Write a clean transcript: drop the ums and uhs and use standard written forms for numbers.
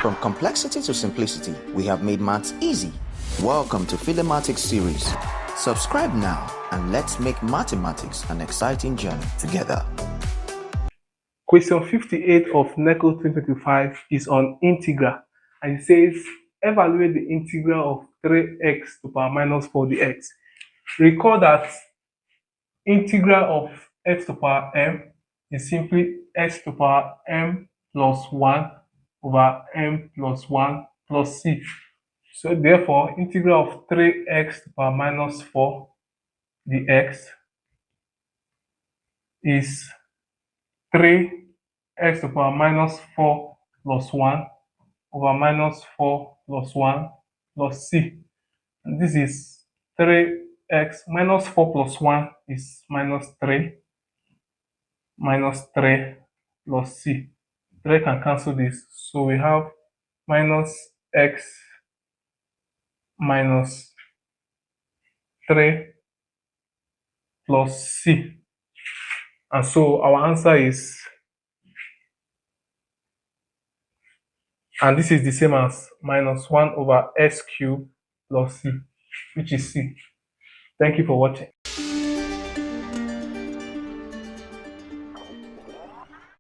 From complexity to simplicity, we have made maths easy. Welcome to Philemathics series. Subscribe now and let's make mathematics an exciting journey together. Question 58 of NECO 2025 is on integral, and it says evaluate the integral of 3x to the power minus 4 dx. Recall that integral of x to the power m is simply x to the power m plus 1 over m plus 1 plus c. So therefore, integral of 3x to the power minus 4 dx is 3x to the power minus 4 plus 1 over minus 4 plus 1 plus c. And this is 3x minus 4 plus 1 is minus 3 plus c. 3 can cancel this. So we have minus x minus 3 plus c. And so our answer is, and this is the same as minus 1 over s cubed plus c, which is c. Thank you for watching.